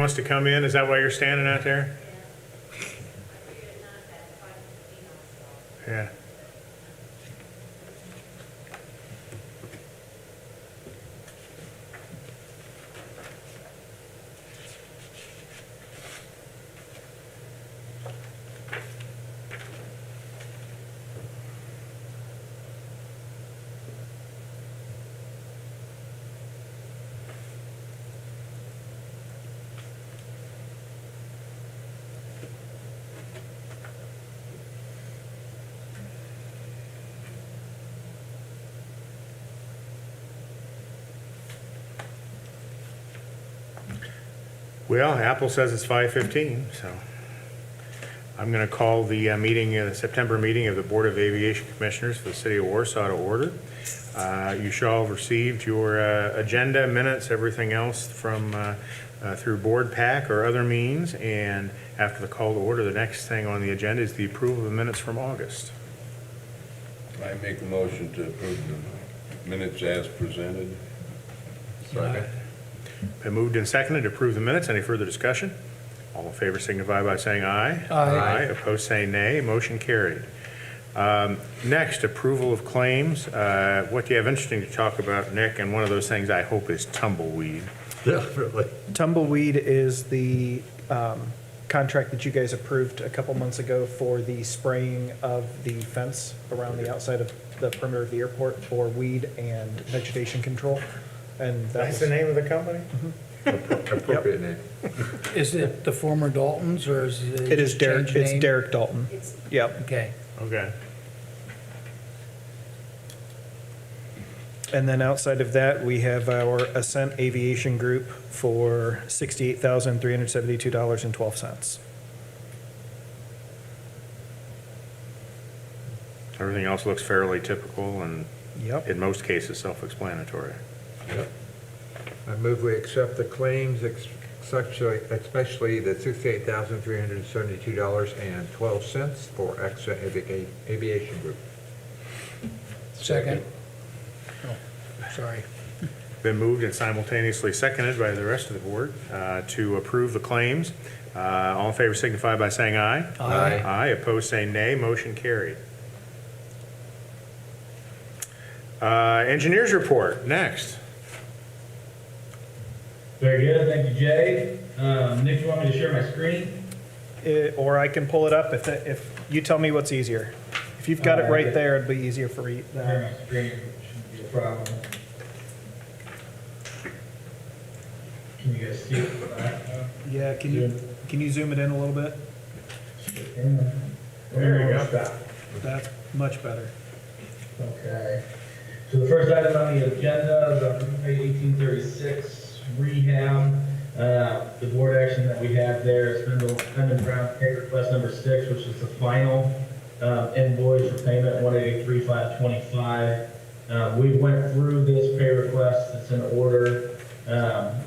wants to come in? Is that why you're standing out there? Yeah. Well, Apple says it's 5:15, so I'm going to call the meeting, the September meeting of the Board of Aviation Commissioners for the City of Warsaw to order. You shall have received your agenda, minutes, everything else from through board pack or other means. And after the call to order, the next thing on the agenda is the approval of the minutes from August. I make a motion to approve the minutes as presented. Second. Been moved and seconded to approve the minutes. Any further discussion? All in favor signify by saying aye. Aye. Opposed say nay. Motion carried. Next, approval of claims. What do you have interesting to talk about, Nick? And one of those things I hope is tumbleweed. Definitely. Tumbleweed is the contract that you guys approved a couple months ago for the spraying of the fence around the outside of the perimeter of the airport for weed and vegetation control. And That's the name of the company? Appropriate name. Is it the former Dalton's or is it? It is just Derek, changed it's name? Derek Dalton. Yep. Okay. Okay. And then outside of that, we have our Ascent Aviation Group for $68,372.12. Everything else looks fairly typical and Yep. in most cases self-explanatory. Yep. I move we accept the claims, especially the $68,372.12 for Accent Aviation Group. Second. Oh, sorry. Been moved and simultaneously seconded by the rest of the board to approve the claims. All in favor signify by saying aye. Aye. Aye. Opposed say nay. Motion carried. Engineers report, next. Very good, thank you, Jay. Nick, you want me to share my screen? Or I can pull it up if you tell me what's easier. If you've got it right Okay. there, it'd be easier for you. Share my screen, shouldn't be a problem. Can you guys see it? Yeah, can you zoom it in a little bit? There you go. That's much better. Okay. So the first item on the agenda is our Greenway 1836 rehab. The board action that we have there is Fenton Brown pay request number 6, which is the final invoice for payment, $183,525. We went through this pay request, it's in order.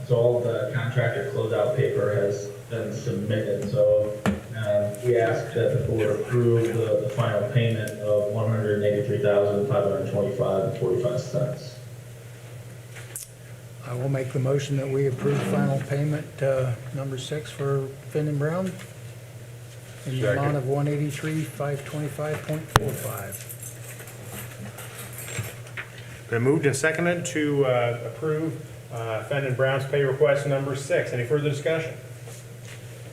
So all the contractor closeout paper has been submitted. So we ask that the board approve the final payment of $183,525.45. I will make the motion that we approve final payment, number 6 for Finn and Brown in the Second. amount of $183,525.45. Been moved and seconded to approve Fenton Brown's pay request number 6. Any further discussion?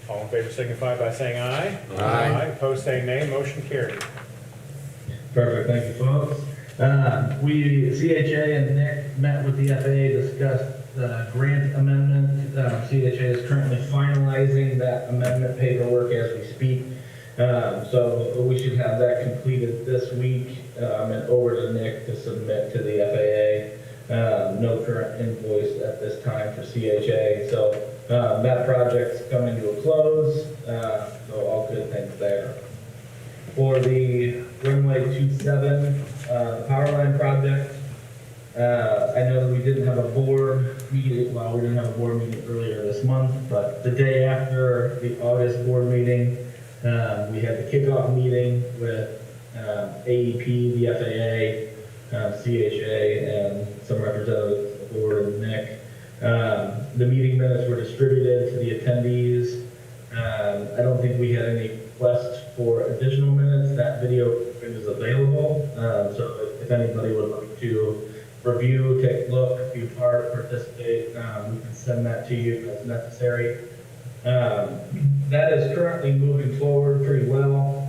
All in favor signify by saying aye. Aye. Opposed say nay. Motion carried. Perfect, thank you, folks. CHA and Nick met with the FAA, discussed the grant amendment. CHA is currently finalizing that amendment paperwork as we speak. So we should have that completed this week and over to Nick to submit to the FAA. No current invoice at this time for CHA. So that project's coming to a close. So all good things there. For the Runway 27, the Powerline project, I know that we didn't have a board meeting, well, we didn't have a board meeting earlier this month, but the day after the August board meeting, we had the kickoff meeting with AEP, the FAA, CHA, and some representatives of the board and Nick. The meeting minutes were distributed to the attendees. I don't think we had any requests for additional minutes. That video is available, so if anybody would like to review, take a look, be part, participate, we can send that to you if necessary. That is currently moving forward pretty well.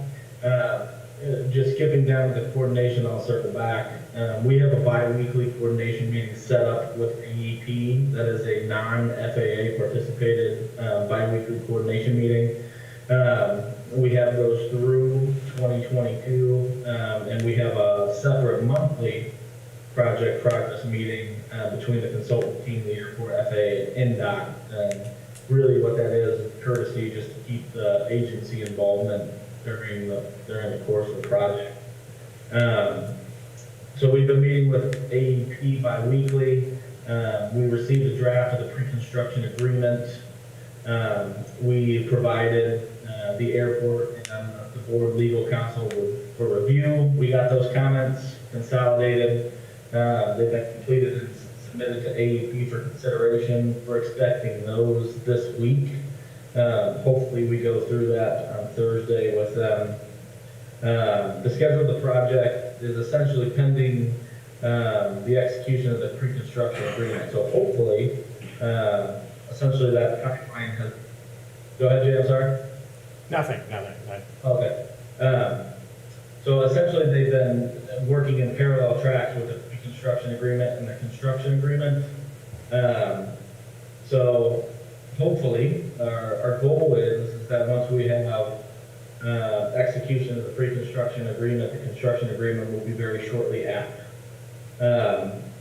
Just skipping down to the coordination, I'll circle back. We have a bi-weekly coordination meeting set up with AEP. That is a non-FAA participated bi-weekly coordination meeting. We have those through 2022, and we have a separate monthly project progress meeting between the consultant team, the airport, FAA, and NDOT. Really what that is courtesy just to keep the agency involvement during the course of the project. So we've been meeting with AEP bi-weekly. We received a draft of the pre-construction agreement. We provided the airport and the board legal counsel for review. We got those comments consolidated. They've been completed and submitted to AEP for consideration. We're expecting those this week. Hopefully we go through that on Thursday with them. The schedule of the project is essentially pending the execution of the pre-construction agreement. So hopefully, essentially that timeline has, go ahead, Jay, I'm sorry. Nothing. Okay. So essentially they've been working in parallel tracks with the pre-construction agreement and the construction agreement. So hopefully our goal is that once we have execution of the pre-construction agreement, the construction agreement will be very shortly after.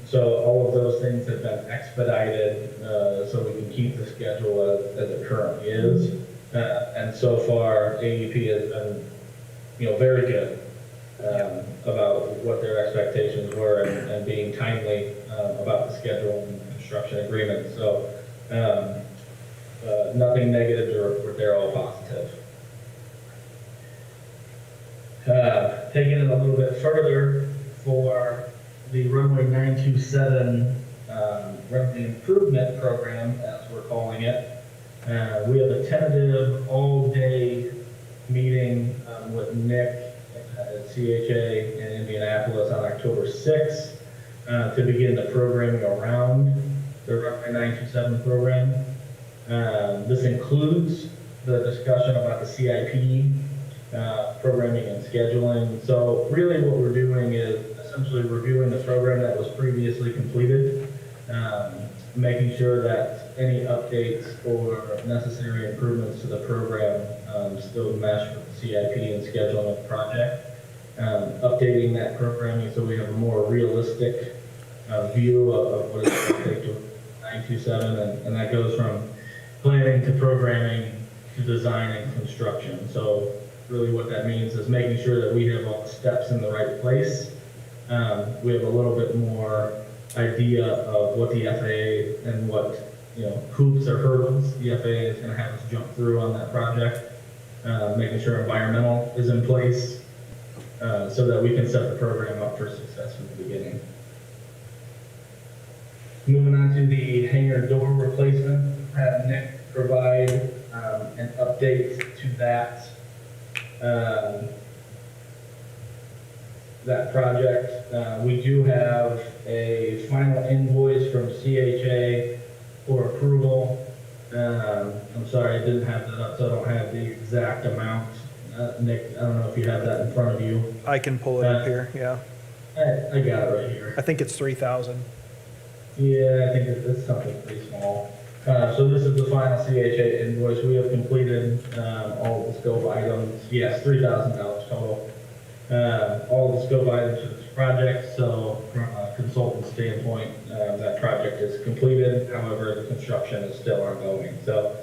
So all of those things have been expedited so we can keep the schedule as it currently is. And so far, AEP has been, very good about what their expectations were and being timely about the schedule and construction agreement. So nothing negative to report there, all positive. Taking it a little bit further for the runway 927 runway improvement program, as we're calling it. We have a tentative all-day meeting with Nick at CHA in Indianapolis on October 6th to begin the programming around the runway 927 program. This includes the discussion about the CIP, programming and scheduling. So really what we're doing is essentially reviewing the program that was previously completed, making sure that any updates or necessary improvements to the program still mesh with the CIP and scheduling of the project, updating that programming so we have a more realistic view of what it's going to take to 927, and that goes from planning to programming to design and construction. So really what that means is making sure that we have all the steps in the right place. We have a little bit more idea of what the FAA and what, hoops or hurdles the FAA is going to have us jump through on that project, making sure environmental is in place so that we can set the program up for success from the beginning. Moving on to the hangar door replacement, have Nick provide an update to that project. We do have a final invoice from CHA for approval. I'm sorry, I didn't have that up, so I don't have the exact amount. Nick, I don't know if you have that in front of you. I can pull it up here, yeah. I got it right here. I think it's 3,000. Yeah, I think it's something pretty small. So this is the final CHA invoice. We have completed all of the scope items. Yes, $3,000 total. All the scope items for this project. So from a consultant standpoint, that project is completed. However, the construction is still ongoing. So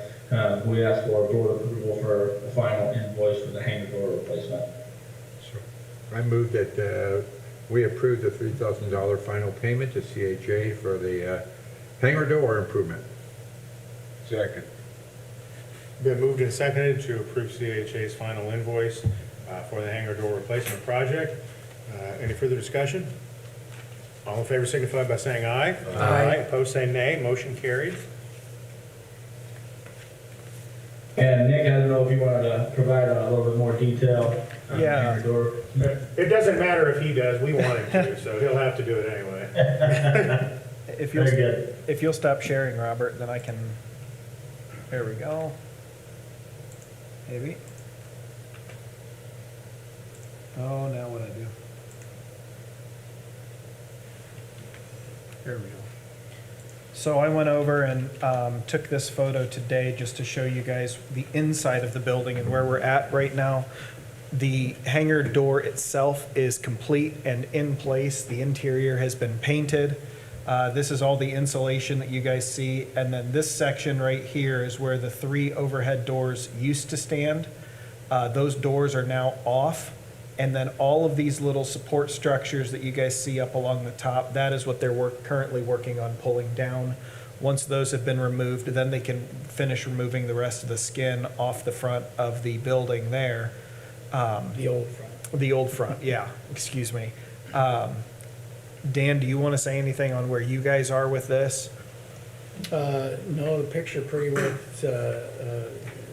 we asked for board approval for the final invoice for the hangar door replacement. So I move that we approve the $3,000 final payment to CHA for the hangar door improvement. Second. Been moved and seconded to approve CHA's final invoice for the hangar door replacement project. Any further discussion? All in favor signify by saying aye. Aye. Opposed, say nay. Motion carried. And Nick, I don't know if you wanted to provide a little bit more detail on the Yeah. hangar door. It doesn't matter if he does, we want him to, so he'll have to do it anyway. If you'll, Very good. if you'll stop sharing, Robert, then I can, there we go. Maybe. Oh, now what I do? There we go. So I went over and took this photo today just to show you guys the inside of the building and where we're at right now. The hangar door itself is complete and in place. The interior has been painted. This is all the insulation that you guys see. And then this section right here is where the 3 overhead doors used to stand. Those doors are now off. And then all of these little support structures that you guys see up along the top, that is what they're currently working on pulling down. Once those have been removed, then they can finish removing the rest of the skin off the front of the building there. The old front. The old front, yeah, excuse me. Dan, do you want to say anything on where you guys are with this? No, the picture pretty well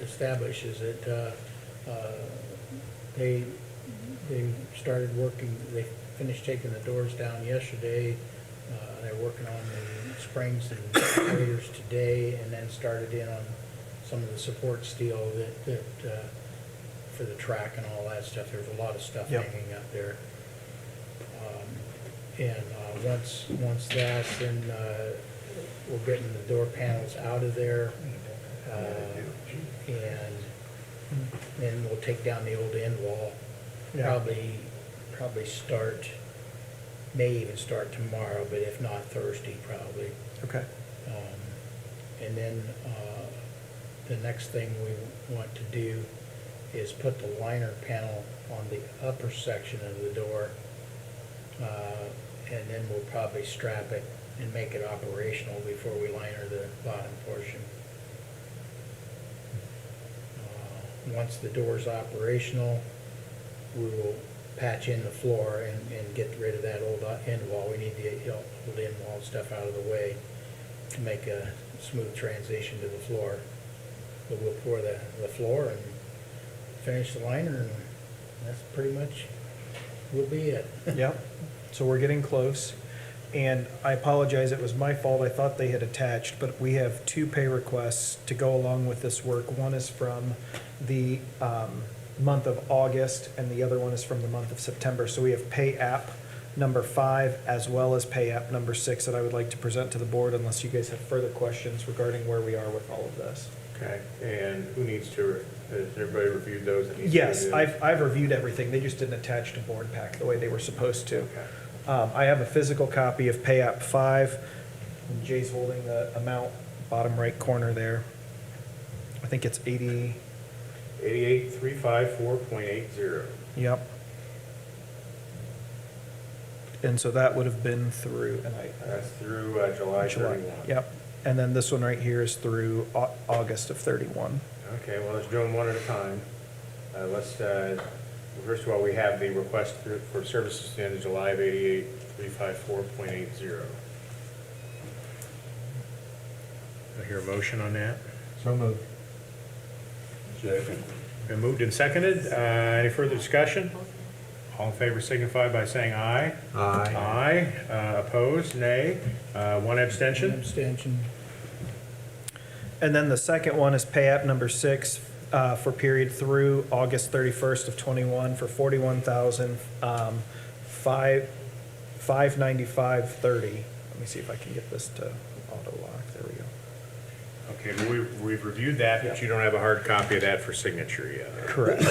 establishes it. They started working, they finished taking the doors down yesterday. They're working on the springs and elevators today, and then started in on some of the support steel that for the track and all that stuff. There's a lot of stuff Yep. hanging up there. Once that's, then we're getting the door panels out of there. And then we'll take down the old end wall. Yeah. Probably start, may even start tomorrow, but if not Thursday, probably. Okay. And then the next thing we want to do is put the liner panel on the upper section of the door. And then we'll probably strap it and make it operational before we liner the bottom portion. Once the door's operational, we will patch in the floor and get rid of that old end wall. We need the old end wall stuff out of the way to make a smooth transition to the floor. But we'll pour the floor and finish the liner, and that's pretty much will be it. Yep. So we're getting close. And I apologize, it was my fault. I thought they had attached, but we have 2 pay requests to go along with this work. One is from the month of August, and the other one is from the month of September. So we have pay app number 5 as well as pay app number 6 that I would like to present to the board, unless you guys have further questions regarding where we are with all of this. Okay, and who needs to, has everybody reviewed those? that needs to Yes, review? I've reviewed everything. They just didn't attach to board pack the way they were supposed to. Okay. I have a physical copy of pay app 5. And Jay's holding the amount, bottom right corner there. I think it's 80, 88354.80. yep. And so that would have been through, and That's through July July, 31. yep. And then this one right here is through August of 31. Okay, well, let's do them one at a time. First of all, we have the request for services to the end of July of 88354.80. I hear a motion on that. So moved. Second. Been moved and seconded. Any further discussion? All in favor signify by saying aye. Aye. Aye. Opposed, nay. One abstention. Abstention. And then the second one is pay app number 6 for period through August 31st of 21 for $41,595.30. Let me see if I can get this to auto lock. There we go. Okay, well, we've reviewed that, but you don't have a hard copy of that for signature yet. Correct.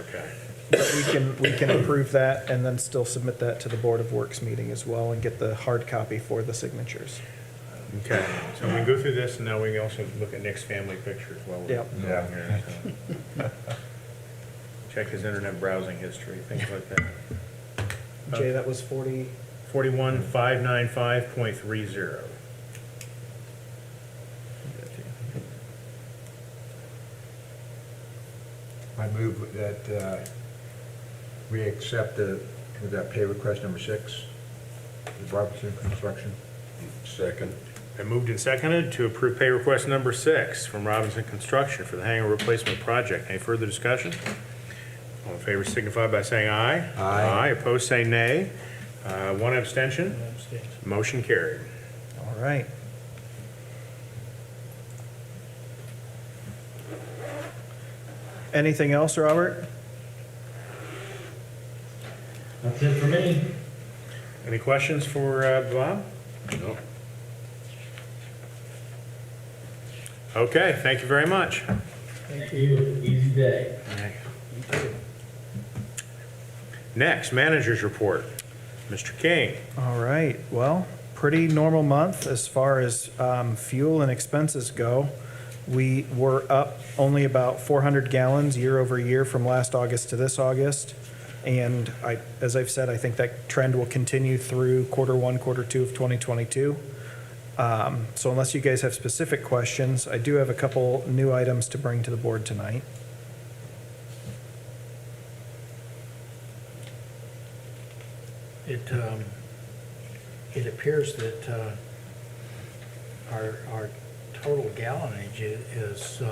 Okay. But we can approve that and then still submit that to the Board of Works meeting as well and get the hard copy for the signatures. Okay, so we can go through this, and now we can also look at Nick's family picture as well. Yep. Yeah. So. Check his internet browsing history, things like that. Jay, that was 40, 41595.30. I move that we accept that pay request number 6. Robinson Construction. Second. Been moved and seconded to approve pay request number 6 from Robinson Construction for the hangar replacement project. Any further discussion? All in favor signify by saying aye. Aye. Aye, opposed say nay. One abstention. No abstention. Motion carried. All right. Anything else, Robert? That's it for me. Any questions for Bob? No. Okay, thank you very much. Thank you. Easy day. Next, managers report. Mr. King. All right, well, pretty normal month as far as fuel and expenses go. We were up only about 400 gallons year over year from last August to this August. And as I've said, I think that trend will continue through quarter one, quarter two of 2022. So unless you guys have specific questions, I do have a couple new items to bring to the board tonight. It appears that our total gallonage is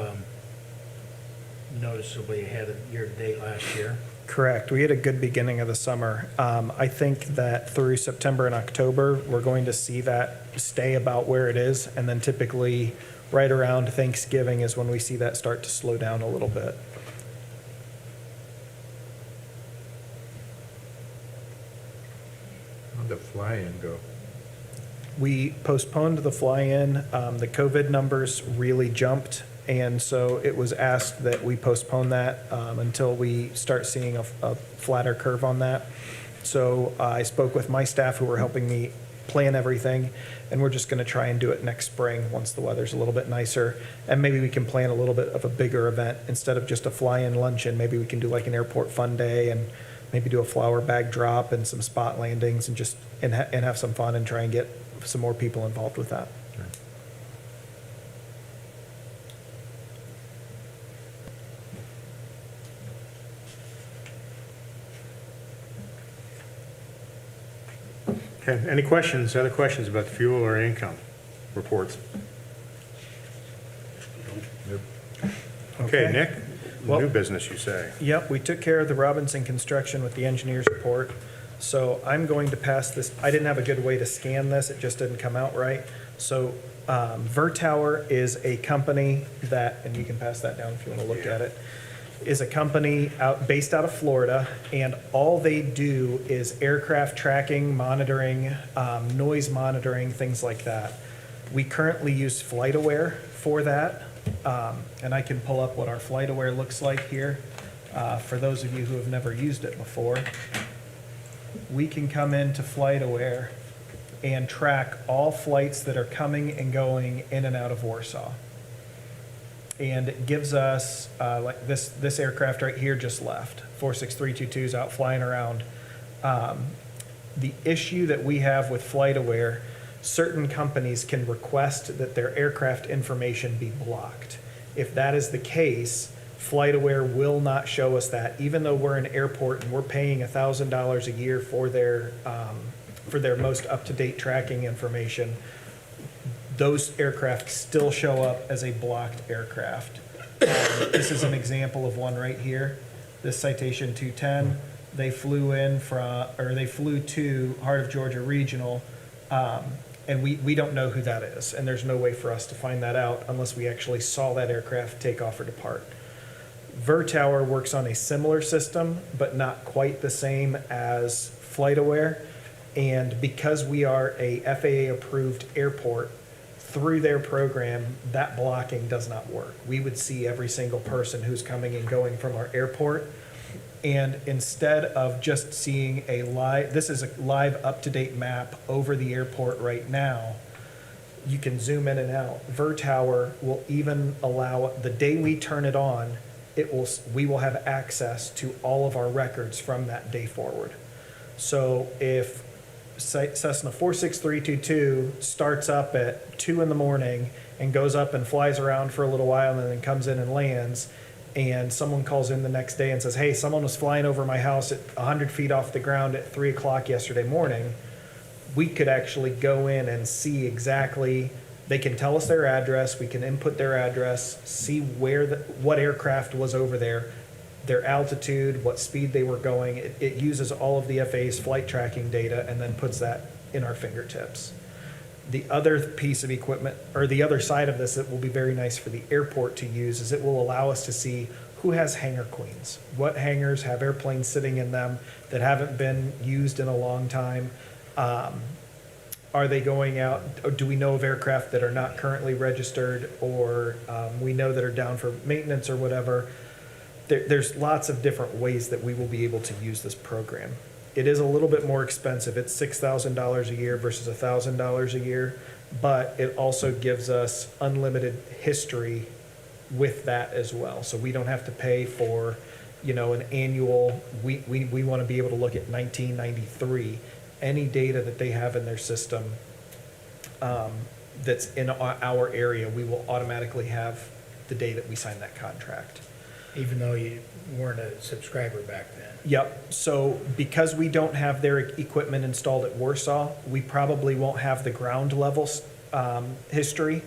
noticeably ahead of year-to-date last year. Correct. We had a good beginning of the summer. I think that through September and October, we're going to see that stay about where it is. And then typically right around Thanksgiving is when we see that start to slow down a little bit. How'd the fly-in go? We postponed the fly-in. The COVID numbers really jumped. And so it was asked that we postpone that until we start seeing a flatter curve on that. So I spoke with my staff who were helping me plan everything, and we're just going to try and do it next spring once the weather's a little bit nicer. And maybe we can plan a little bit of a bigger event instead of just a fly-in luncheon. Maybe we can do like an airport fun day and maybe do a flower bag drop and some spot landings and just and have some fun and try and get some more people involved with that. Okay, any questions, other questions about the fuel or income reports? Nope. Okay, Nick, Well- new business, you say? Yep, we took care of the Robinson construction with the engineer's report. So I'm going to pass this, I didn't have a good way to scan this, it just didn't come out right. So Vertower is a company that, and you can pass that down if you want to look at it, is a company based out of Florida, and all they do is aircraft tracking, monitoring, noise monitoring, things like that. We currently use FlightAware for that, and I can pull up what our FlightAware looks like here. For those of you who have never used it before, we can come into FlightAware and track all flights that are coming and going in and out of Warsaw. And it gives us, like this aircraft right here just left, 46322 is out flying around. The issue that we have with FlightAware, certain companies can request that their aircraft information be blocked. If that is the case, FlightAware will not show us that, even though we're an airport and we're paying $1,000 a year for their most up-to-date tracking information. Those aircraft still show up as a blocked aircraft. This is an example of one right here. This Citation 210, they flew to Heart of Georgia Regional, and we don't know who that is, and there's no way for us to find that out unless we actually saw that aircraft take off or depart. Vertower works on a similar system, but not quite the same as FlightAware, and because we are a FAA-approved airport, through their program, that blocking does not work. We would see every single person who's coming and going from our airport. And instead of just seeing this is a live up-to-date map over the airport right now, you can zoom in and out. Vertower will even allow, the day we turn it on, we will have access to all of our records from that day forward. So if Cessna 46322 starts up at 2 in the morning and goes up and flies around for a little while and then comes in and lands, and someone calls in the next day and says, hey, someone was flying over my house at 100 feet off the ground at 3 o'clock yesterday morning, we could actually go in and see exactly, they can tell us their address, we can input their address, see what aircraft was over there, their altitude, what speed they were going. It uses all of the FAA's flight tracking data and then puts that in our fingertips. The other piece of equipment, or the other side of this that will be very nice for the airport to use, is it will allow us to see who has hangar queens. What hangars have airplanes sitting in them that haven't been used in a long time? Are they going out, or do we know of aircraft that are not currently registered, or we know that are down for maintenance or whatever? There's lots of different ways that we will be able to use this program. It is a little bit more expensive. It's $6,000 a year versus $1,000 a year, but it also gives us unlimited history with that as well. So we don't have to pay for, an annual, we want to be able to look at 1993. Any data that they have in their system that's in our area, we will automatically have the day that we sign that contract. Even though you weren't a subscriber back then. Yep, so because we don't have their equipment installed at Warsaw, we probably won't have the ground level history,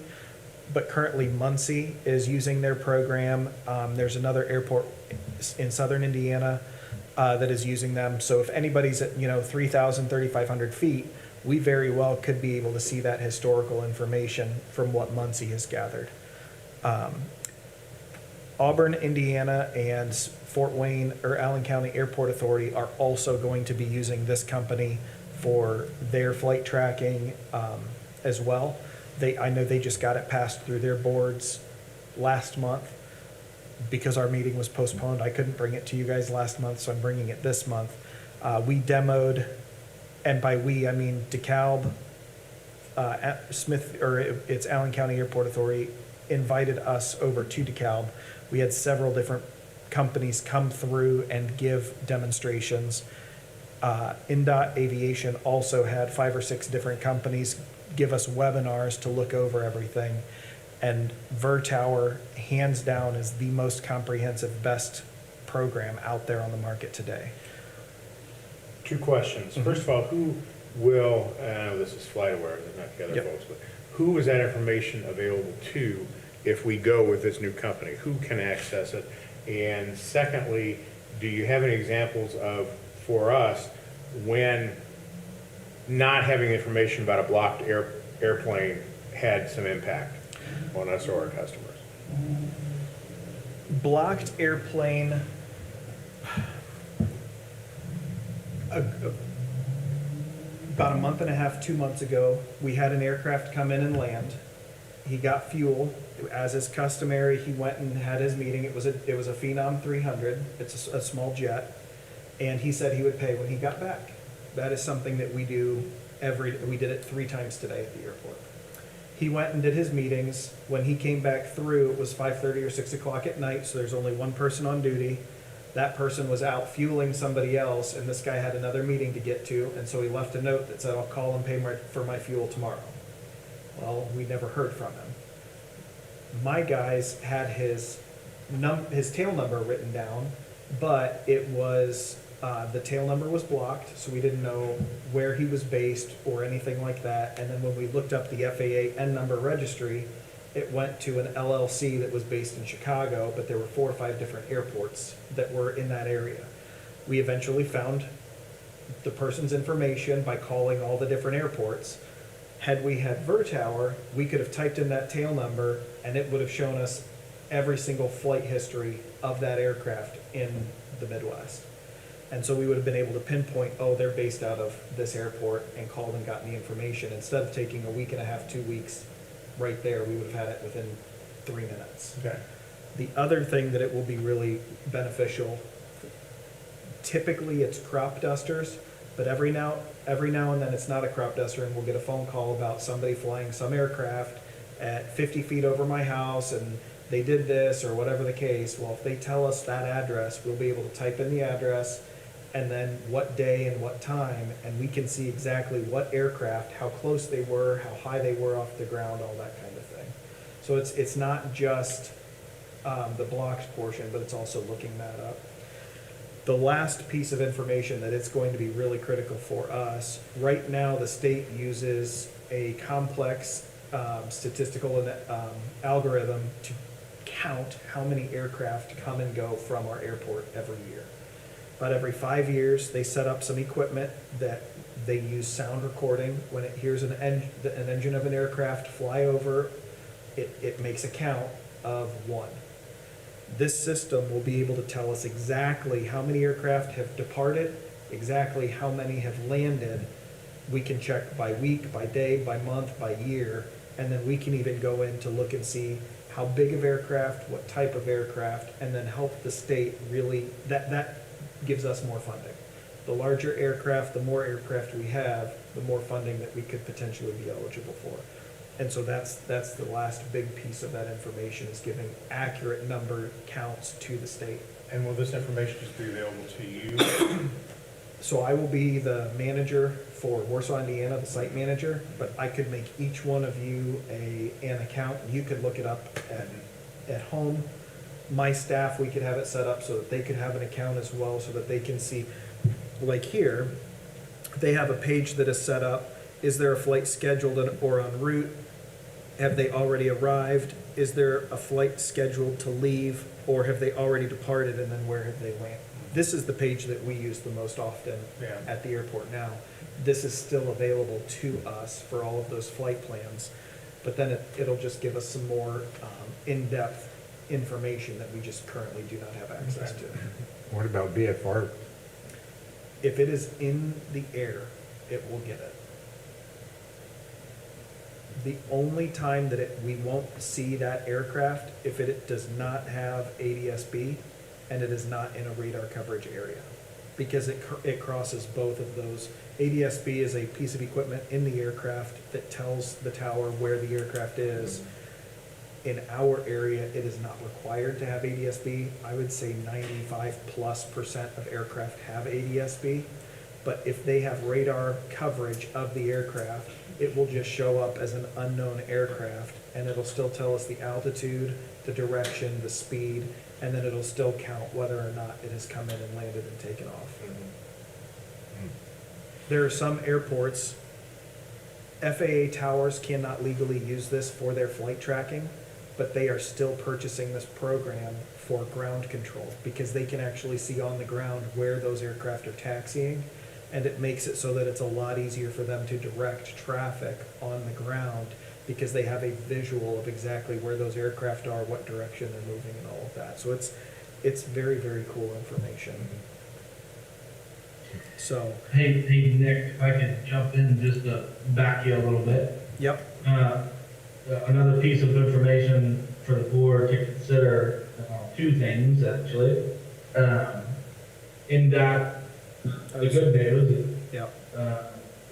but currently Muncie is using their program. There's another airport in southern Indiana that is using them. So if anybody's at 3,000, 3,500 feet, we very well could be able to see that historical information from what Muncie has gathered. Auburn, Indiana, and Fort Wayne or Allen County Airport Authority are also going to be using this company for their flight tracking as well. I know they just got it passed through their boards last month. Because our meeting was postponed, I couldn't bring it to you guys last month, so I'm bringing it this month. We demoed, and by we, I mean DeKalb, it's Allen County Airport Authority, invited us over to DeKalb. We had several different companies come through and give demonstrations. Aviation also had 5 or 6 different companies give us webinars to look over everything. And VerTower, hands down, is the most comprehensive, best program out there on the market today. 2 questions. First of all, who will, and I know this is FlightAware, not the other Yep. folks, but who is that information available to if we go with this new company? Who can access it? And secondly, do you have any examples of, for us, when not having information about a blocked airplane had some impact on us or our customers? Blocked airplane, about a month and a half, 2 months ago, we had an aircraft come in and land. He got fuel. As is customary, he went and had his meeting. It was a Phenom 300. It's a small jet. And he said he would pay when he got back. That is something that we do we did it 3 times today at the airport. He went and did his meetings. When he came back through, it was 5:30 or 6 o'clock at night, so there's only one person on duty. That person was out fueling somebody else, and this guy had another meeting to get to, and so he left a note that said, "I'll call and pay for my fuel tomorrow." Well, we never heard from him. My guys had his tail number written down, but it was the tail number was blocked, so we didn't know where he was based or anything like that. And then when we looked up the FAA N number registry, it went to an LLC that was based in Chicago, but there were 4 or 5 different airports that were in that area. We eventually found the person's information by calling all the different airports. Had we had VerTower, we could have typed in that tail number and it would have shown us every single flight history of that aircraft in the Midwest. And so we would have been able to pinpoint, oh, they're based out of this airport, and called and gotten the information. Instead of taking a week and a half, 2 weeks right there, we would have had it within 3 minutes. Okay. The other thing that it will be really beneficial, typically it's crop dusters, but every now and then it's not a crop duster, and we'll get a phone call about somebody flying some aircraft at 50 feet over my house and they did this or whatever the case. Well, if they tell us that address, we'll be able to type in the address and then what day and what time, and we can see exactly what aircraft, how close they were, how high they were off the ground, all that kind of thing. So it's not just the blocked portion, but it's also looking that up. The last piece of information that it's going to be really critical for us, right now, the state uses a complex statistical algorithm to count how many aircraft come and go from our airport every year. About every 5 years, they set up some equipment that they use sound recording. When it hears an engine of an aircraft fly over, it makes a count of 1. This system will be able to tell us exactly how many aircraft have departed, exactly how many have landed. We can check by week, by day, by month, by year, and then we can even go in to look and see how big of aircraft, what type of aircraft, and then help the state really, that gives us more funding. The larger aircraft, the more aircraft we have, the more funding that we could potentially be eligible for. And so that's the last big piece of that information, is giving accurate number counts to the state. And will this information just be available to you? So I will be the manager for Warsaw, Indiana, the site manager, but I could make each one of you an account. You could look it up at home. My staff, we could have it set up so that they could have an account as well, so that they can see, like here, they have a page that is set up. Is there a flight scheduled or en route? Have they already arrived? Is there a flight scheduled to leave, or have they already departed, and then where have they landed? This is the page that we use the most often Yeah. at the airport now. This is still available to us for all of those flight plans, but then it'll just give us some more in-depth information that we just currently do not have access to. What about VFR? If it is in the air, it will get it. The only time that we won't see that aircraft, if it does not have ADS-B and it is not in a radar coverage area, because it crosses both of those. ADS-B is a piece of equipment in the aircraft that tells the tower where the aircraft is. In our area, it is not required to have ADS-B. I would say 95+% of aircraft have ADS-B. But if they have radar coverage of the aircraft, it will just show up as an unknown aircraft, and it'll still tell us the altitude, the direction, the speed, and then it'll still count whether or not it has come in and landed and taken off. There are some airports, FAA towers cannot legally use this for their flight tracking, but they are still purchasing this program for ground control, because they can actually see on the ground where those aircraft are taxiing, and it makes it so that it's a lot easier for them to direct traffic on the ground, because they have a visual of exactly where those aircraft are, what direction they're moving, and all of that. So it's very, very cool information. So, Hey, Nick, if I could jump in just to back you a little bit. yep, Another piece of information for the board to consider, two things, actually. NDOT, the good news, yep.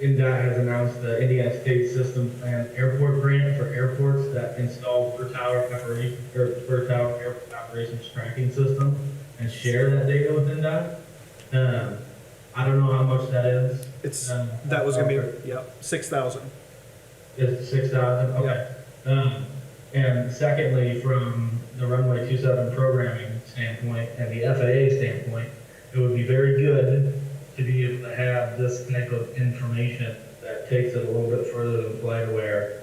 NDOT has announced the Indiana State System Plan Airport Grant for airports that install per tower airport operations tracking system and share that data with NDOT. I don't know how much that is. That was gonna be, yep, 6,000. It's 6,000, okay. And secondly, from the runway 27 programming standpoint and the FAA standpoint, it would be very good to be able to have this type of information that takes it a little bit further than FlightAware,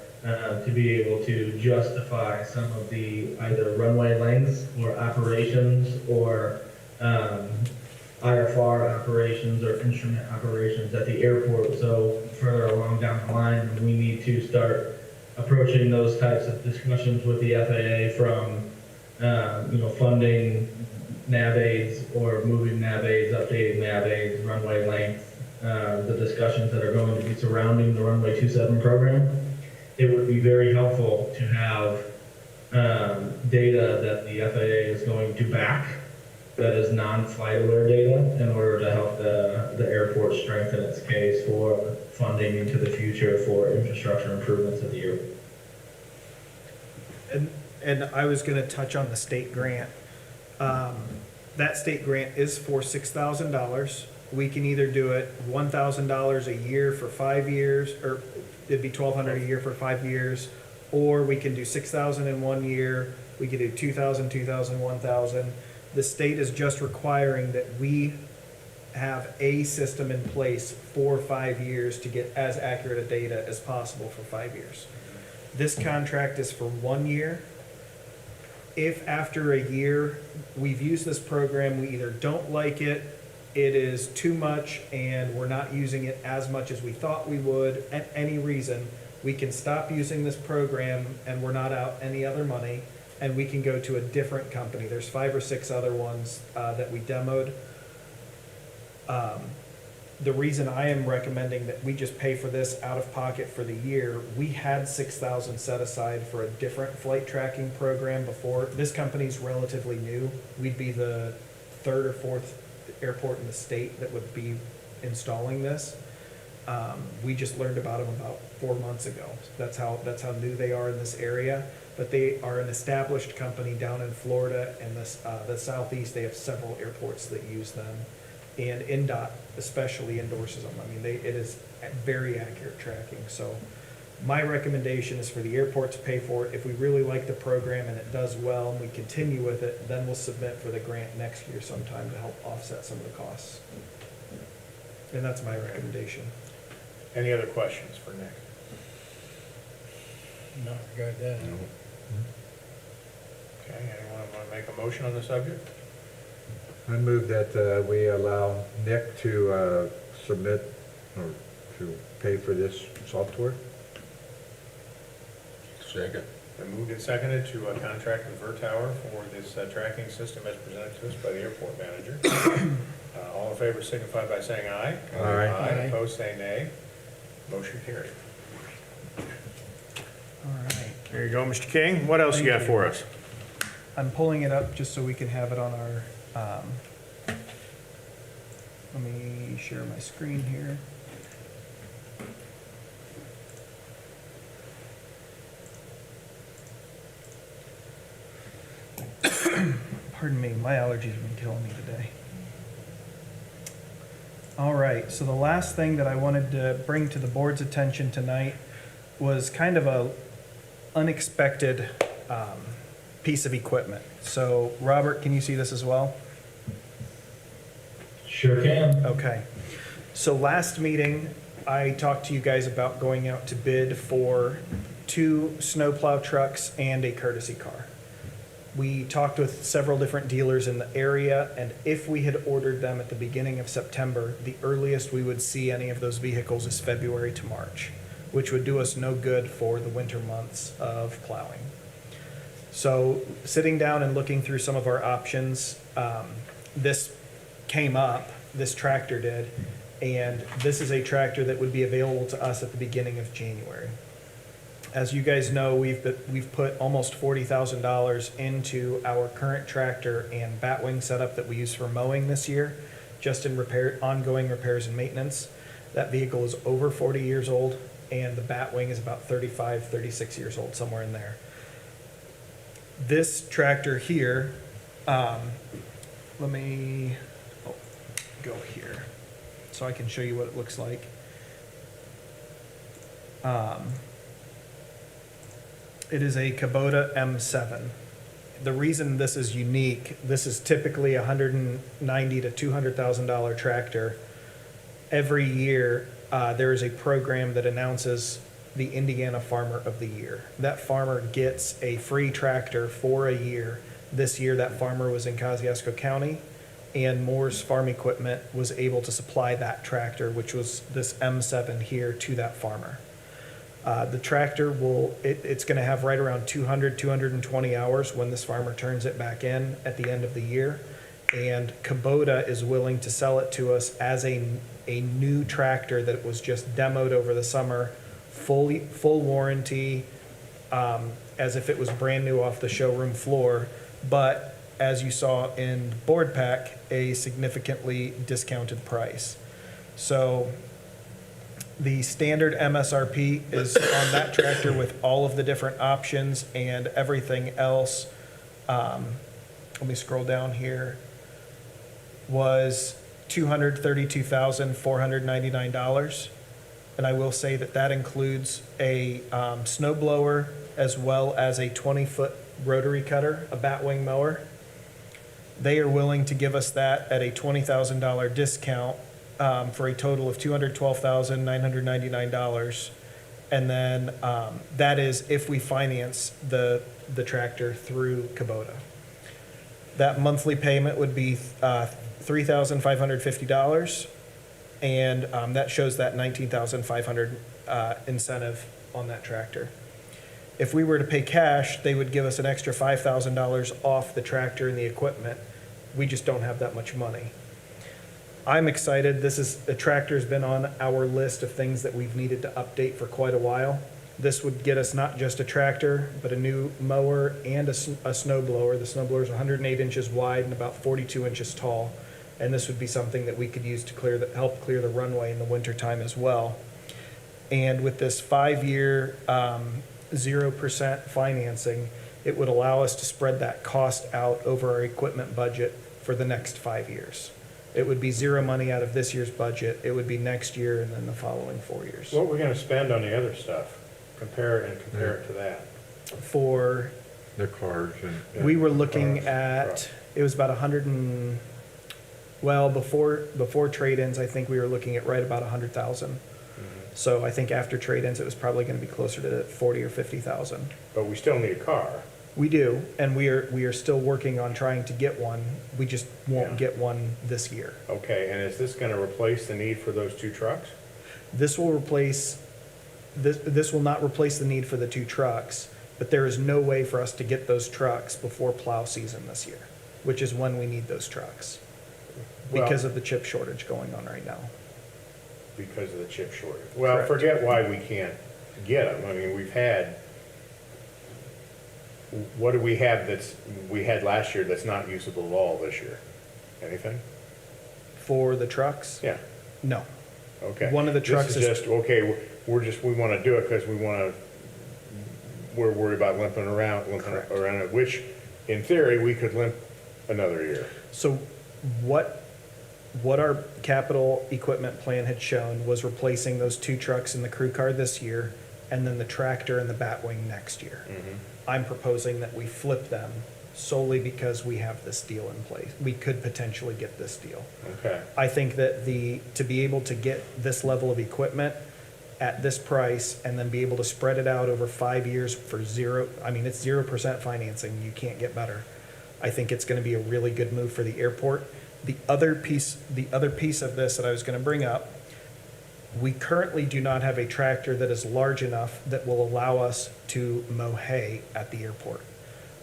to be able to justify some of the either runway lengths or operations or IFR operations or instrument operations at the airport. So further along down the line, we need to start approaching those types of discussions with the FAA from, funding nav aids or moving nav aids, updating nav aids, runway length, the discussions that are going to be surrounding the runway 27 program. It would be very helpful to have data that the FAA is going to back that is non-FlightAware data in order to help the airport strengthen its case for funding into the future for infrastructure improvements at the airport. And I was gonna touch on the state grant. That state grant is for $6,000. We can either do it $1,000 a year for 5 years, or it'd be $1,200 a year for 5 years, or we can do $6,000 in 1 year. We could do $2,000, $2,000, $1,000. The state is just requiring that we have a system in place for 5 years to get as accurate a data as possible for 5 years. This contract is for 1 year. If after a year we've used this program, we either don't like it, it is too much, and we're not using it as much as we thought we would, at any reason, we can stop using this program and we're not out any other money, and we can go to a different company. There's 5 or 6 other ones that we demoed. The reason I am recommending that we just pay for this out of pocket for the year, we had 6,000 set aside for a different flight tracking program before. This company's relatively new. We'd be the 3rd or 4th airport in the state that would be installing this. We just learned about them about 4 months ago. That's how new they are in this area. But they are an established company down in Florida and the Southeast. They have several airports that use them. And NDOT especially endorses them. I mean, it is very accurate tracking. So my recommendation is for the airport to pay for it. If we really like the program and it does well and we continue with it, then we'll submit for the grant next year sometime to help offset some of the costs. And that's my recommendation. Any other questions for Nick? No, regard that. Okay, anyone want to make a motion on the subject? I move that we allow Nick to submit or to pay for this software. Second. Been moved and seconded to contract with Vertower for this tracking system as presented to us by the airport manager. All in favor signify by saying aye. Aye. Aye. Opposed, say nay. Motion carried. All right. There you go, Mr. King. What else you got Thank you. for us? I'm pulling it up just so we can have it on our, let me share my screen here. Pardon me, my allergies have been killing me today. All right, so the last thing that I wanted to bring to the board's attention tonight was kind of a unexpected piece of equipment. So, Robert, can you see this as well? Sure can. Okay. So last meeting, I talked to you guys about going out to bid for 2 snowplow trucks and a courtesy car. We talked with several different dealers in the area, and if we had ordered them at the beginning of September, the earliest we would see any of those vehicles is February to March, which would do us no good for the winter months of plowing. So sitting down and looking through some of our options, this came up, this tractor did, and this is a tractor that would be available to us at the beginning of January. As you guys know, we've put almost $40,000 into our current tractor and batwing setup that we use for mowing this year, just in ongoing repairs and maintenance. That vehicle is over 40 years old, and the batwing is about 35, 36 years old, somewhere in there. This tractor here, let me go here so I can show you what it looks like. It is a Kubota M7. The reason this is unique, this is typically a $190,000 to $200,000 tractor. Every year, there is a program that announces the Indiana Farmer of the Year. That farmer gets a free tractor for a year. This year, that farmer was in Kosciuszko County, and Moore's Farm Equipment was able to supply that tractor, which was this M7 here, to that farmer. The tractor it's going to have right around 220 hours when this farmer turns it back in at the end of the year. And Kubota is willing to sell it to us as a new tractor that was just demoed over the summer, full warranty, as if it was brand new off the showroom floor. But as you saw in board pack, a significantly discounted price. So the standard MSRP is on that tractor with all of the different options and everything else. Let me scroll down here. Was $232,499. And I will say that that includes a snow blower as well as a 20-foot rotary cutter, a batwing mower. They are willing to give us that at a $20,000 discount for a total of $212,999. And then that is if we finance the tractor through Kubota. That monthly payment would be $3,550, and that shows that $19,500 incentive on that tractor. If we were to pay cash, they would give us an extra $5,000 off the tractor and the equipment. We just don't have that much money. I'm excited. The tractor's been on our list of things that we've needed to update for quite a while. This would get us not just a tractor, but a new mower and a snow blower. The snow blower is 108 inches wide and about 42 inches tall. And this would be something that we could use to help clear the runway in the wintertime as well. And with this 5-year 0% financing, it would allow us to spread that cost out over our equipment budget for the next 5 years. It would be zero money out of this year's budget. It would be next year and then the following 4 years. What we're gonna spend on the other stuff, compare it to that. For, The cars and. we were looking Cars, at, trucks. it was about 100 and, well, before trade-ins, I think we were looking at right about 100,000. So I think after trade-ins, it was probably gonna be closer to 40 or 50,000. But we still need a car. We do, and we are still working on trying to get one. We just won't Yeah. get one this year. Okay, and is this gonna replace the need for those 2 trucks? This will replace, this will not replace the need for the 2 trucks, but there is no way for us to get those trucks before plow season this year, which is when we need those trucks, because of the chip shortage going on right now. Because of the chip shortage. Well, Correct. forget why we can't get them. I mean, what do we have we had last year that's not usable at all this year? Anything? For the trucks? Yeah, No. okay. One of the trucks This is just, okay, we wanna do it because we're worried about limping around Correct. it, which in theory, we could limp another year. So what our capital equipment plan had shown was replacing those 2 trucks in the crew car this year, and then the tractor and the Batwing next year. I'm proposing that we flip them solely because we have this deal in place. We could potentially get this deal. Okay, I think that to be able to get this level of equipment at this price and then be able to spread it out over 5 years for it's 0% financing, you can't get better. I think it's gonna be a really good move for the airport. The other piece of this that I was gonna bring up, we currently do not have a tractor that is large enough that will allow us to mow hay at the airport.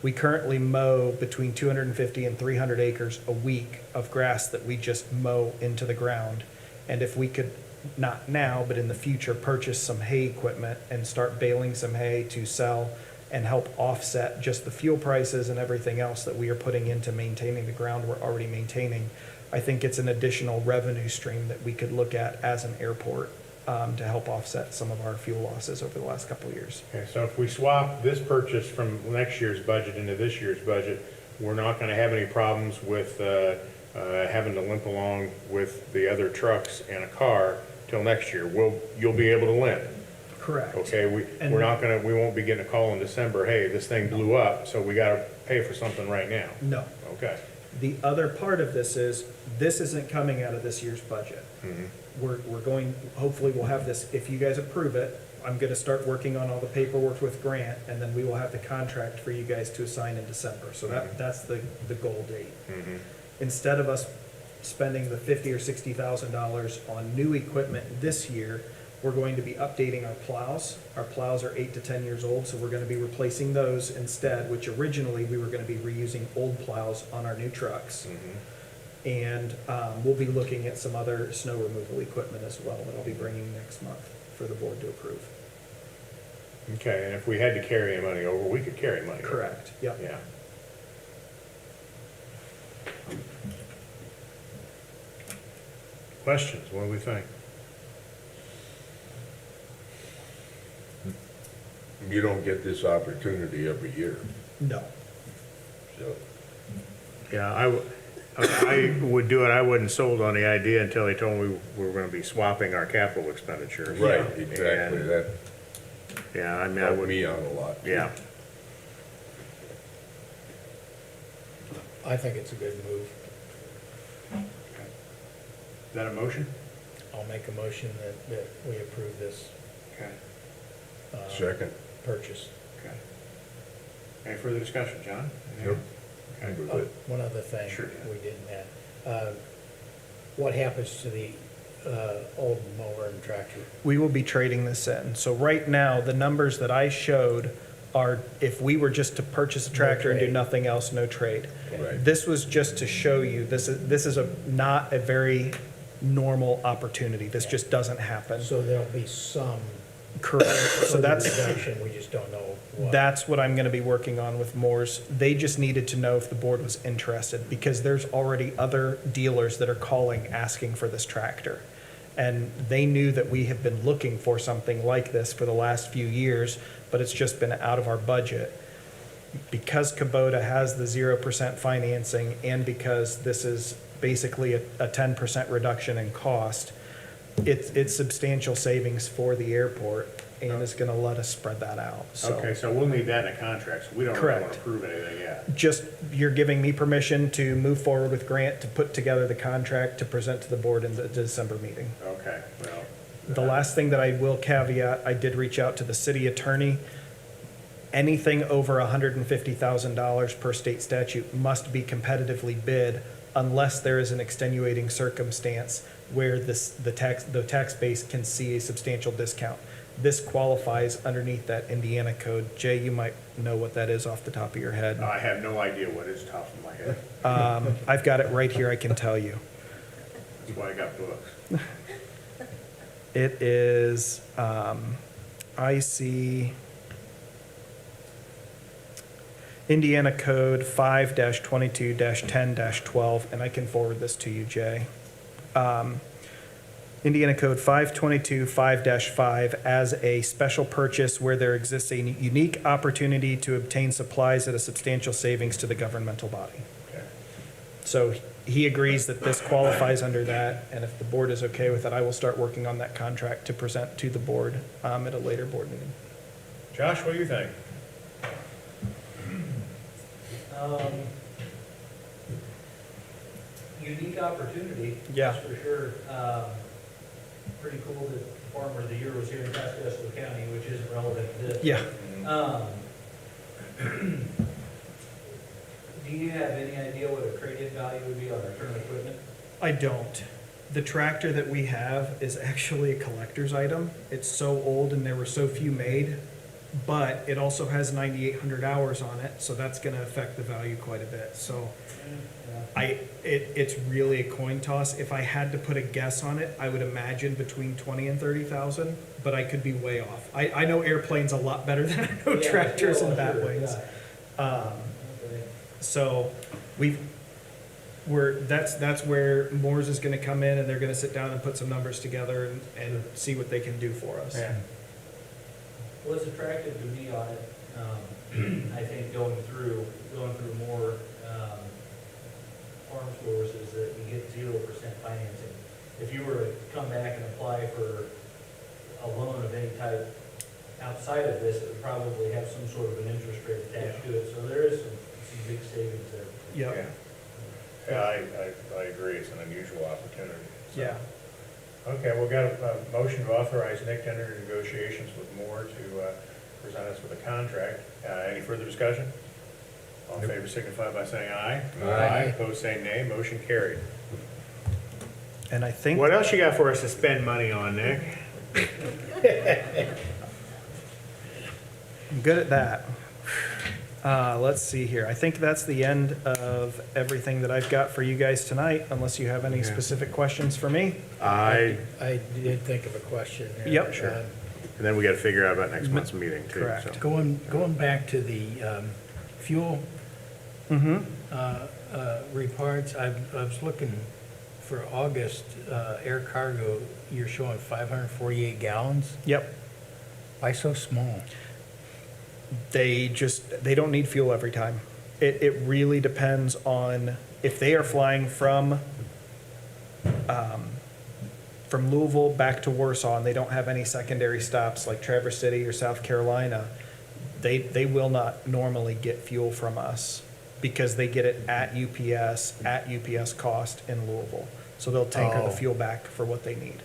We currently mow between 250 and 300 acres a week of grass that we just mow into the ground. And if we could, not now, but in the future, purchase some hay equipment and start baling some hay to sell and help offset just the fuel prices and everything else that we are putting into maintaining the ground we're already maintaining, I think it's an additional revenue stream that we could look at as an airport to help offset some of our fuel losses over the last couple of years. okay, so if we swap this purchase from next year's budget into this year's budget, we're not gonna have any problems with, having to limp along with the other trucks and a car till next year. You'll be able to limp. Correct. Okay, we won't be getting a call in December, hey, this thing blew up, so we gotta pay for something right now. No. Okay. The other part of this isn't coming out of this year's budget. We're going, hopefully we'll have this, if you guys approve it, I'm gonna start working on all the paperwork with Grant, and then we will have the contract for you guys to assign in December. So that's the goal date. Instead of us spending the $50,000 or $60,000 on new equipment this year, we're going to be updating our plows. Our plows are 8 to 10 years old, so we're gonna be replacing those instead, which originally we were gonna be reusing old plows on our new trucks. And we'll be looking at some other snow removal equipment as well that I'll be bringing next month for the board to approve. Okay, and if we had to carry money over, we could carry money over. Correct, yep. Yeah. Questions, what do we think? You don't get this opportunity every year, No. so. Yeah, I would do it, I wasn't sold on the idea until they told me we were gonna be swapping our capital expenditures. Right, exactly, And, that yeah, I mean, I helped would, me out a lot. yeah. I think it's a good move. Is that a motion? I'll make a motion that we approve this Okay. Second. purchase. Okay. Any further discussion, John? Nope. Okay. I'm good Oh, with it. one other thing Sure. we didn't add. What happens to the old mower and tractor? We will be trading this in. So right now, the numbers that I showed are if we were just to purchase a tractor and do trade. nothing else, no trade. Right. This was just to show you, this is not a very normal opportunity. This just doesn't happen. So there'll be some Correct. So that's, reduction, we just don't know what. that's what I'm gonna be working on with Moore's. They just needed to know if the board was interested, because there's already other dealers that are calling, asking for this tractor. And they knew that we have been looking for something like this for the last few years, but it's just been out of our budget. Because Kubota has the 0% financing, and because this is basically a 10% reduction in cost, it's substantial savings for the airport, and it's gonna let us spread that out, so. Okay, so we'll need that in a contract, so we don't really want Correct. to approve anything yet. Just, you're giving me permission to move forward with Grant to put together the contract to present to the board in the December meeting. Okay, well. The last thing that I will caveat, I did reach out to the city attorney. Anything over $150,000 per state statute must be competitively bid unless there is an extenuating circumstance where the tax base can see a substantial discount. This qualifies underneath that Indiana code. Jay, you might know what that is off the top of your head. I have no idea what is top of my head. I've got it right here, I can tell you. That's why I got books. It is, IC Indiana Code 5-22-10-12, and I can forward this to you, Jay. Indiana Code 522-5-5 as a special purchase where there exists a unique opportunity to obtain supplies at a substantial savings to the governmental body. Okay. So he agrees that this qualifies under that, and if the board is okay with it, I will start working on that contract to present to the board at a later board meeting. Josh, what do you think? Unique opportunity. Yeah. That's for sure. Pretty cool that Farmer of the Year was here in Pasco County, which isn't relevant to this. Yeah. Do you have any idea what a trade-in value would be on our current equipment? I don't. The tractor that we have is actually a collector's item. It's so old and there were so few made, but it also has 9,800 hours on it, so that's gonna affect the value quite a bit. So it's really a coin toss. If I had to put a guess on it, I would imagine between 20 and 30,000, but I could be way off. I know airplanes a lot better than I know Yeah, tractors and sure, batwings. yeah. Okay. So that's where Moore's is gonna come in, and they're gonna sit down and put some numbers together and see what they can do for us. Yeah. What's attractive to me on it, I think going through more farm stores is that you get 0% financing. If you were to come back and apply for a loan of any type outside of this, it would probably have some sort of an interest rate attached to it. So there is some big savings there. Yep. Yeah, I agree, it's an unusual opportunity. So. Yeah. Okay, we've got a motion to authorize Nick to enter into negotiations with Moore to present us with a contract. Any further discussion? All in favor signify by saying aye. Aye. Opposed, say nay. Motion carried. And I think. What else you got for us to spend money on, Nick? I'm good at that. Let's see here. I think that's the end of everything that I've got for you guys tonight, unless you have any Yeah. specific questions for me. I, I did think of a question there. Yep. Sure. and then we got to figure out about next month's meeting too. Correct. so. Going back to the fuel reports, I was looking for August, air cargo, you're showing 548 gallons. Yep. Why so small? They don't need fuel every time. It really depends on if they are flying from Louisville back to Warsaw and they don't have any secondary stops like Traverse City or South Carolina, they will not normally get fuel from us. because they get it at UPS cost in Louisville. So they'll tanker the Oh. fuel back for what they need.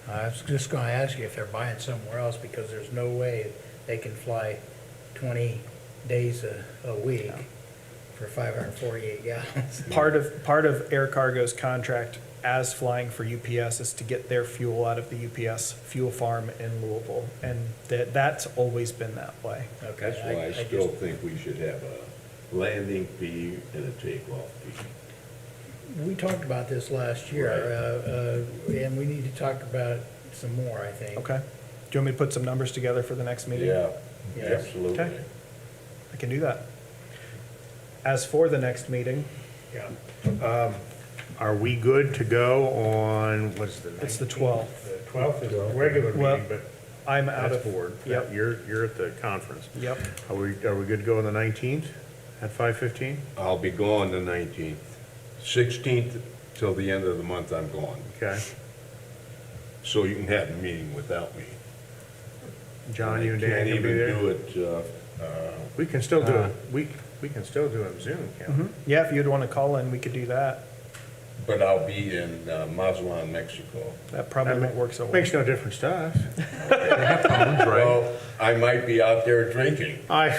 I was just gonna ask you if they're buying somewhere else, because there's no way they can fly 20 days a week for 548 gallons. Part of Air Cargo's contract as flying for UPS is to get their fuel out of the UPS fuel farm in Louisville, and that's always been that way. Okay. That's why I still think we should have a landing fee and a takeoff fee. We talked about this last year, and we need to talk about it some more, I think. Okay. Do you want me to put some numbers together for the next meeting? Yeah, Yes. absolutely. Okay. I can do that. As for the next meeting, Yeah. Are we good to go on, what's the? It's the 19th? 12th. The 12th is a regular Well, meeting, but I'm out that's of. board. Yep. You're at the conference. Yep. Are we good to go on the 19th at 5:15? I'll be gone the 19th. 16th till the end of the month, I'm gone. Okay. So you can have a meeting without me. John, you and Dan Can't can be even there? do it, We can still do it, we can still do it Zoom, can't we? Yeah, if you'd want to call in, we could do that. but I'll be in Mazatlan, Mexico. That probably won't work so well. Makes no difference to us. Well, I might be out there drinking. I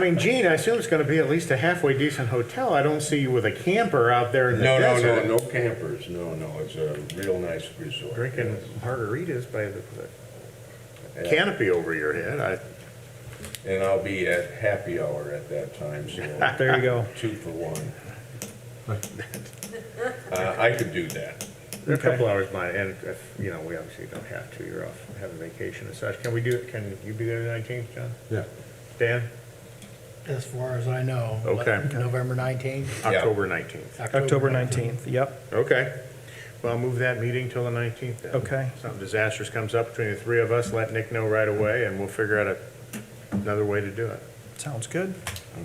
mean, Gene, I assume it's gonna be at least a halfway decent hotel. I don't see you with a camper out there in the No, desert. no campers, no, it's a real nice resort. Drinking yes. margaritas by the Yeah. canopy over your head. And I'll be at happy hour at that time, so There you go. 2 for 1. I could do that. They're a Okay. couple hours behind, and if, we obviously don't have to, you're off having vacation and such. Can you be there the 19th, John? Yeah. Dan? As far as I know. Okay. November 19th? Yeah. October 19th. October 19th, yep. Okay. Well, I'll move that meeting till the 19th then. Okay. Something disastrous comes up between the three of us, let Nick know right away, and we'll figure out another way to do it. Sounds good.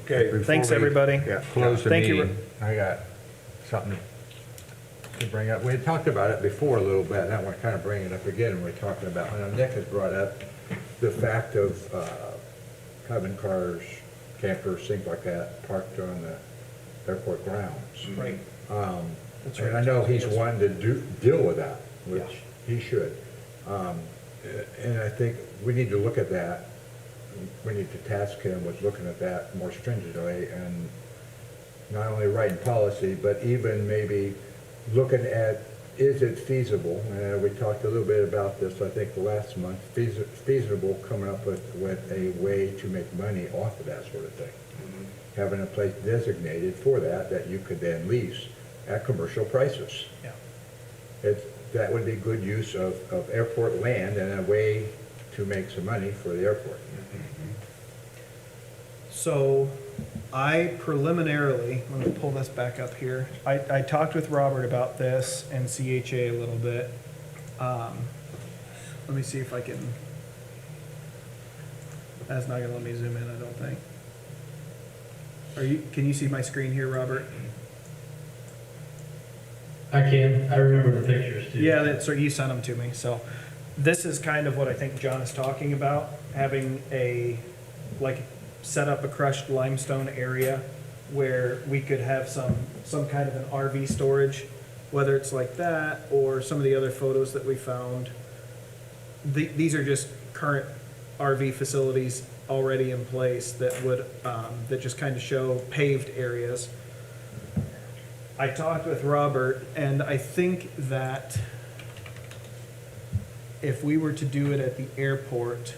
Okay. Thanks, everybody. Yeah. Close the Thank you. meeting. I got something to bring up. We had talked about it before a little bit, and I want to kind of bring it up again. We're talking about, Nick has brought up the fact of having cars, campers, things like that, parked on the airport grounds. Right. That's And right. I know he's wanting to deal with that, which he should. And I think we need to look at that. We need to task him with looking at that more stringently and not only writing policy, but even maybe looking at, is it feasible? We talked a little bit about this, I think, last month, feasible coming up with a way to make money off of that sort of thing. Having a place designated for that you could then lease at commercial prices. Yeah. That would be good use of airport land and a way to make some money for the airport. So I preliminarily, let me pull this back up here. I talked with Robert about this and CHA a little bit. Let me see if I can, that's not gonna let me zoom in, I don't think. Can you see my screen here, Robert? I can, I remember the pictures too. Yeah, so you sent them to me, so this is kind of what I think John is talking about, having set up a crushed limestone area where we could have some kind of an RV storage, whether it's like that or some of the other photos that we found. These are just current RV facilities already in place that would, that just kind of show paved areas. I talked with Robert, and I think that if we were to do it at the airport,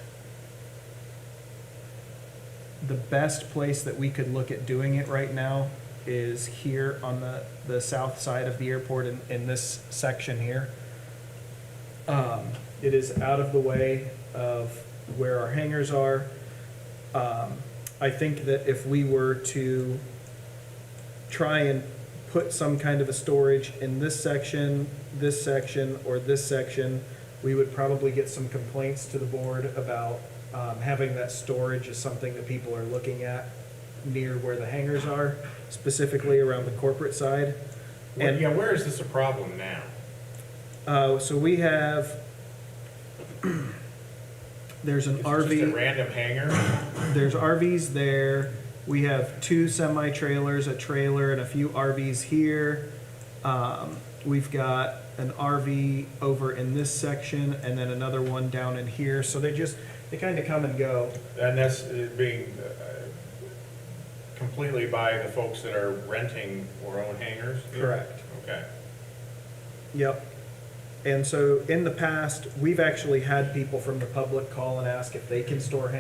the best place that we could look at doing it right now is here on the south side of the airport in this section here. It is out of the way of where our hangars are. I think that if we were to try and put some kind of a storage in this section, or this section, we would probably get some complaints to the board about having that storage is something that people are looking at near where the hangars are, specifically around the corporate side. And where is this a problem now? so we have, there's an RV. random hangar? There's RVs there, We have 2 semi-trailers, a trailer, and a few RVs here. We've got an RV over in this section, and then another one down in here, so they kind of come and go. And that's being completely by the folks that are renting or own hangars? Correct. Okay. Yep. And so in the past, we've actually had people from the public call and ask if they can store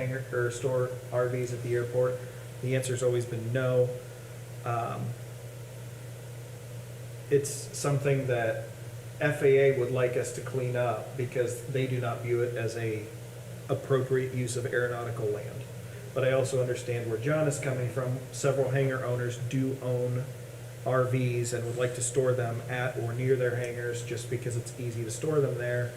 store RVs at the airport. The answer's always been no. It's something that FAA would like us to clean up because they do not view it as a appropriate use of aeronautical land. But I also understand where John is coming from. Several hangar owners do own RVs and would like to store them at or near their hangars just because it's easy to store them there.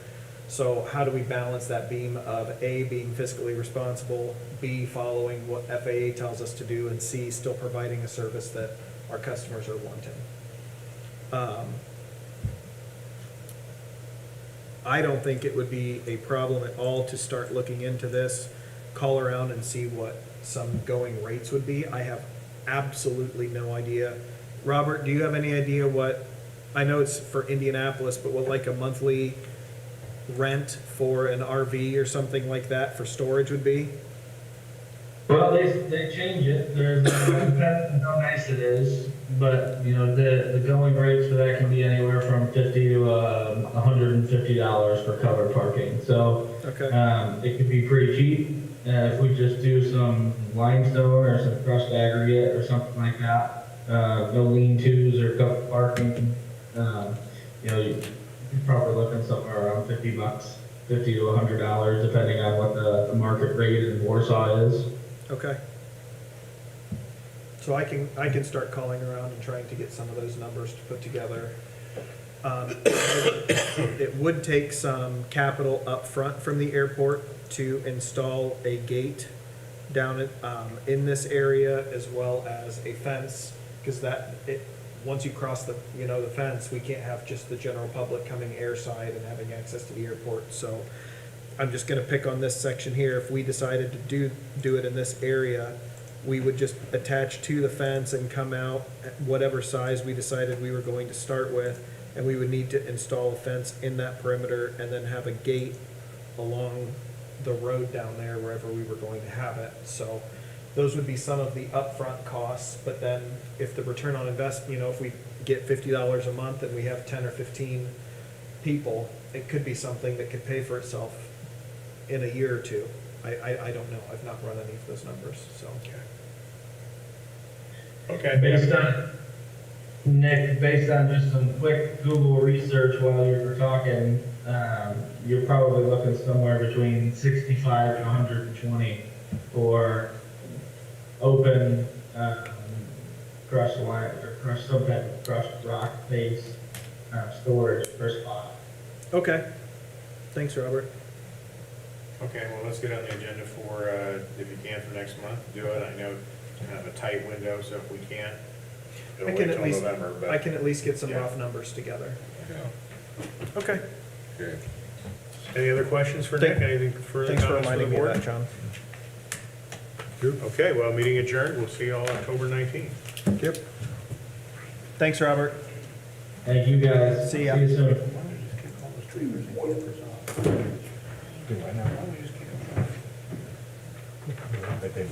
So how do we balance that beam of A, being fiscally responsible, B, following what FAA tells us to do, and C, still providing a service that our customers are wanting? I don't think it would be a problem at all to start looking into this, call around and see what some going rates would be. I have absolutely no idea. Robert, do you have any idea what, I know it's for Indianapolis, but what like a monthly rent for an RV or something like that for storage would be? Well, they change it. There's depends on how nice it is, but you know the going rates for that can be anywhere from $50 to $150 for covered parking. So Okay. it could be pretty cheap if we just do some limestone or some crushed aggregate or something like that. No lean-tos or covered parking. You know, you're probably looking somewhere around $50, $50 to $100, depending on what the market rate in Warsaw is. Okay. So I can start calling around and trying to get some of those numbers to put together. It would take some capital up front from the airport to install a gate down in this area, as well as a fence, because once you cross the fence, we can't have just the general public coming airside and having access to the airport. So I'm just gonna pick on this section here. If we decided to do it in this area, we would just attach to the fence and come out at whatever size we decided we were going to start with, and we would need to install a fence in that perimeter and then have a gate along the road down there wherever we were going to have it. So those would be some of the upfront costs, but then if the return on investment, if we get $50 a month and we have 10 or 15 people, it could be something that could pay for itself in a year or two. I don't know. I've not run any of those numbers, so. Okay. Based on just some quick Google research while you were talking, you're probably looking somewhere between 65 to 120 for open crushed line or some type of crushed rock base storage per spot. Okay. Thanks, Robert. Okay, well, let's get on the agenda for, if you can, for next month, do it. I know it's kind of a tight window, so if we can't, it'll wait till November, but. I can at least get some Yeah. rough numbers together. Yeah, Okay. okay. Any other questions for Nick? Anything further? Thanks for comments from the reminding me of board? that, John. Okay, well, meeting adjourned. We'll see you all October 19th. Yep. Thanks, Robert. Thank you guys. See ya. See you soon. Do I know? But they-